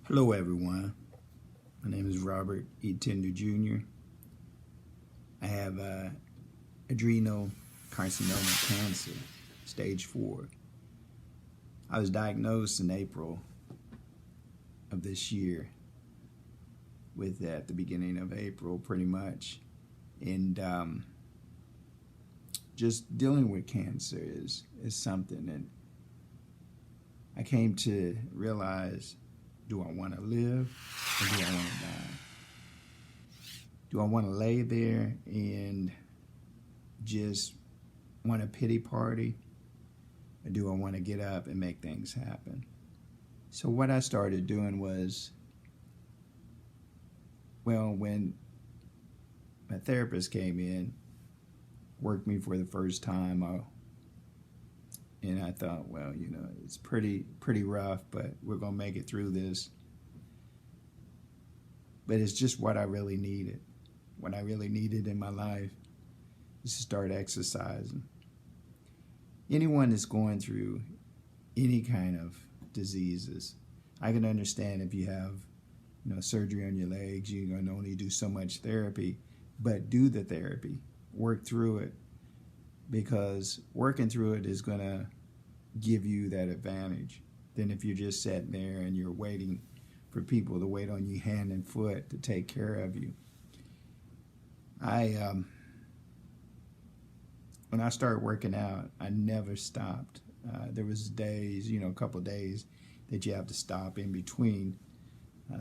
Hello everyone, my name is Robert E. Tender Jr. I have adrenal carcinoma cancer, stage 4. I was diagnosed in April of this year, at the beginning of April pretty much, and just dealing with cancer is something, and I came to realize, do I want to live or do I want to die? Do I want to lay there and just want a pity party, or do I want to get up and make things happen? So what I started doing was, when my therapist came in, worked me for the first time, and I thought, it's pretty rough, but we're going to make it through this. But it's just what I really needed. What I really needed in my life is to start exercising. Anyone that's going through any kind of diseases, I can understand if you have, surgery on your legs, you're going to only do so much therapy, but do the therapy, work through it, because working through it is going to give you that advantage than if you're just sitting there and you're waiting for people to wait on you hand and foot to take care of you. When I started working out, I never stopped. There was days, a couple of days that you have to stop in between,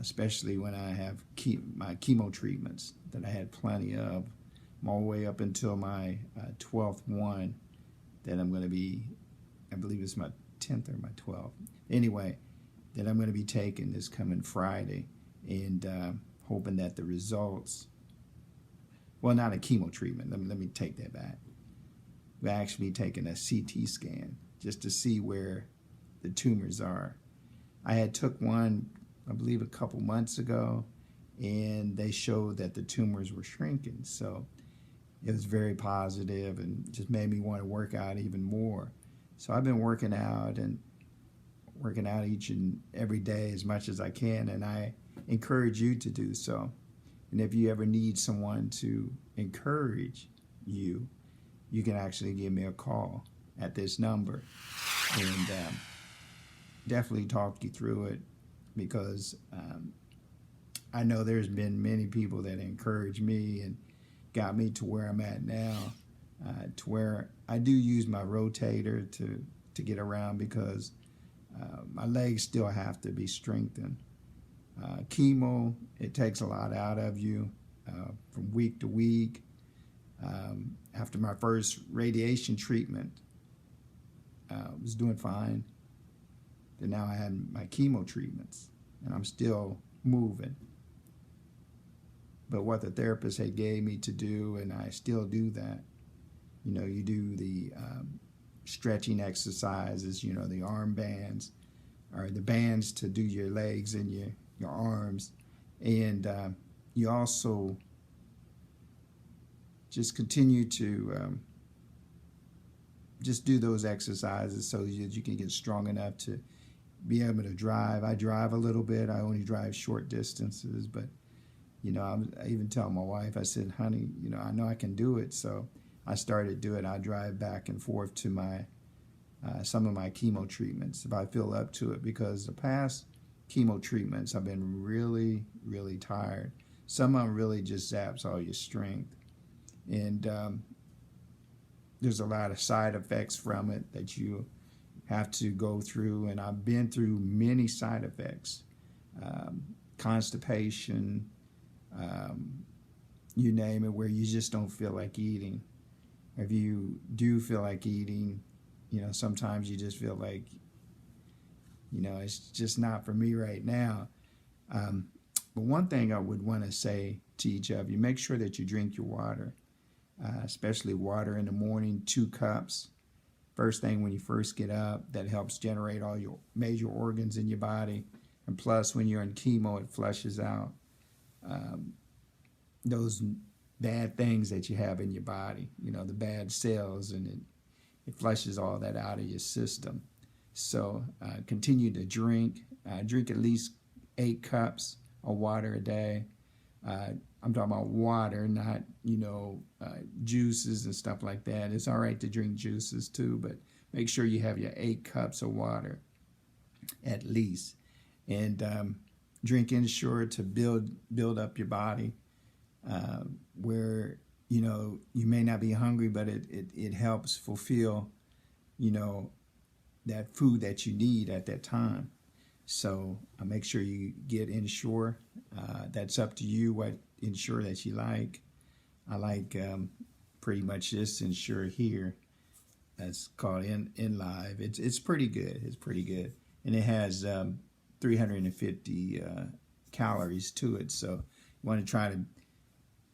especially when I have my chemo treatments that I had plenty of. I'm all the way up until my 12th one that I'm going to be, I believe it's my 10th or my 12th. Anyway, that I'm going to be taking this coming Friday, and hoping that the results, not a chemo treatment, let me take that back. We're actually taking a CT scan just to see where the tumors are. I had took one, I believe, a couple months ago, and they showed that the tumors were shrinking. So it was very positive and just made me want to work out even more. So I've been working out each and every day as much as I can, and I encourage you to do so. And if you ever need someone to encourage you, you can actually give me a call at this number and definitely talk you through it, because I know there's been many people that encouraged me and got me to where I'm at now, to where I do use my rotator to get around, because my legs still have to be strengthened. Chemo, it takes a lot out of you from week to week. After my first radiation treatment, I was doing fine. Then now I had my chemo treatments, and I'm still moving. But what the therapist had gave me to do, and I still do that, you do the stretching exercises, the arm bands, or the bands to do your legs and your arms. And you also just continue to just do those exercises so that you can get strong enough to be able to drive. I drive a little bit. I only drive short distances, but I even tell my wife, I said, honey, I know I can do it. So I started doing it. I drive back and forth to my some of my chemo treatments if I feel up to it, because the past chemo treatments I've been really, really tired. Some of them really just zaps all your strength, and there's a lot of side effects from it that you have to go through, and I've been through many side effects, constipation, you name it, where you just don't feel like eating. If you do feel like eating, sometimes you just feel like, it's just not for me right now. But one thing I would want to say to each of you, make sure that you drink your water, especially water in the morning, 2 cups. First thing when you first get up, that helps generate all your major organs in your body. And plus, when you're in chemo, it flushes out those bad things that you have in your body, the bad cells, and it flushes all that out of your system. So continue to drink at least 8 cups of water a day. I'm talking about water, not, juices and stuff like that. It's all right to drink juices too, but make sure you have your 8 cups of water at least. And drink Ensure to build up your body, where, you may not be hungry, but it helps fulfill, that food that you need at that time. So make sure you get Ensure. That's up to you what Ensure that you like. I like pretty much this Ensure here. That's called Enlive. It's pretty good. It's pretty good, and it has 350 calories to it. So you want to try to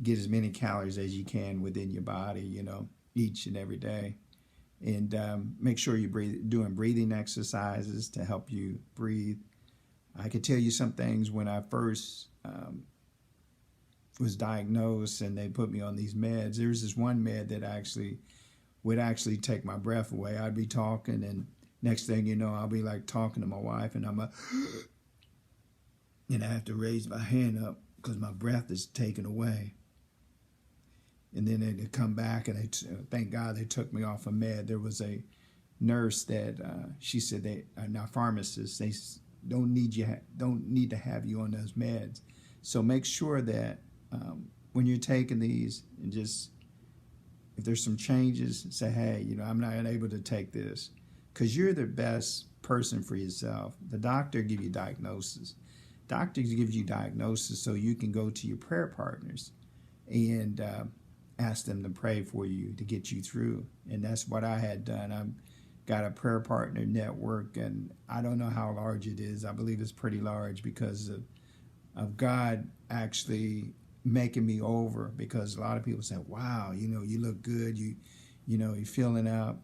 get as many calories as you can within your body, each and every day. And make sure you're doing breathing exercises to help you breathe. I could tell you some things when I first was diagnosed and they put me on these meds. There was this one med that would actually take my breath away. I'd be talking, and next thing you know, I'll be like talking to my wife, and and I have to raise my hand up because my breath is taken away. And then they come back, and thank God they took me off a med. There was a nurse that she said they are now pharmacists. They don't need to have you on those meds. So make sure that when you're taking these, and just if there's some changes, say, hey, I'm not able to take this, because you're the best person for yourself. The doctor give you diagnosis. Doctors give you diagnosis so you can go to your prayer partners and ask them to pray for you to get you through. And that's what I had done. I've got a prayer partner network, and I don't know how large it is. I believe it's pretty large because of God actually making me over, because a lot of people say, wow, you look good. You're feeling up.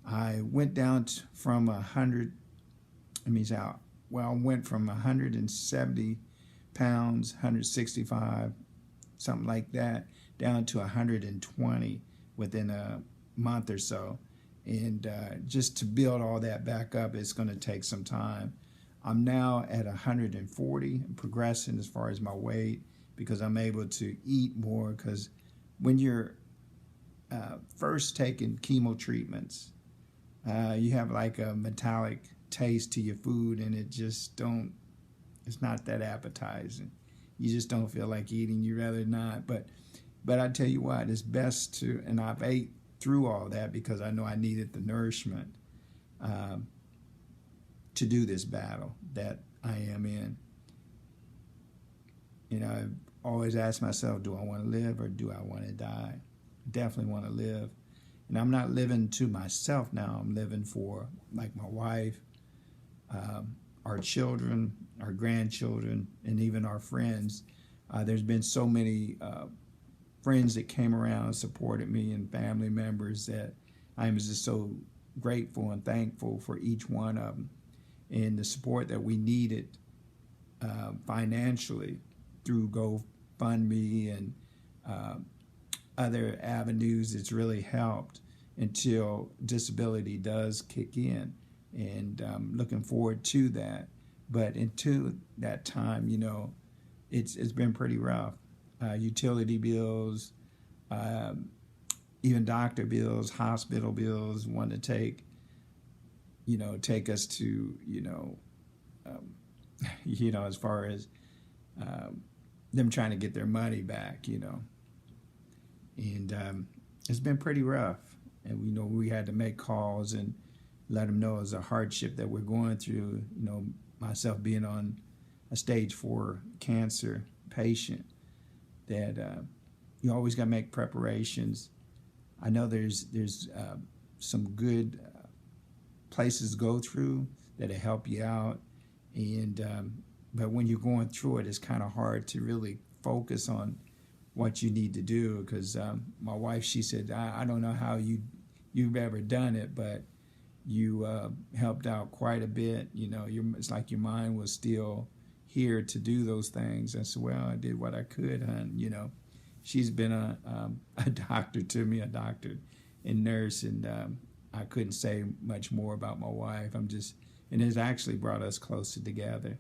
I went down from 100, I went from 170 pounds, 165, something like that, down to 120 within a month or so. And just to build all that back up, it's going to take some time. I'm now at 140, and progressing as far as my weight, because I'm able to eat more. Because when you're first taking chemo treatments, you have like a metallic taste to your food, and it's not that appetizing. You just don't feel like eating. You rather not. But I tell you what, it's best to, and I've ate through all that because I know I needed the nourishment to do this battle that I am in. I've always asked myself, do I want to live or do I want to die? Definitely want to live. And I'm not living to myself now. I'm living for, like, my wife, our children, our grandchildren, and even our friends. There's been so many friends that came around and supported me, and family members, that I am just so grateful and thankful for each one of them, and the support that we needed financially through GoFundMe and other avenues. It's really helped until disability does kick in, and looking forward to that. But until that time, it's been pretty rough. Utility bills, even doctor bills, hospital bills, want to take us to, as far as them trying to get their money back, and it's been pretty rough. And we had to make calls and let them know it's a hardship that we're going through. Myself being on a stage 4 cancer patient, that you always got to make preparations. I know there's some good places to go through that'll help you out, and but when you're going through it, it's kind of hard to really focus on what you need to do, because my wife, she said, I don't know how you've ever done it, but you helped out quite a bit. It's like your mind was still here to do those things. I said, well, I did what I could, hon. She's been a doctor to me, a doctor and nurse, and I couldn't say much more about my wife. And it's actually brought us closer together.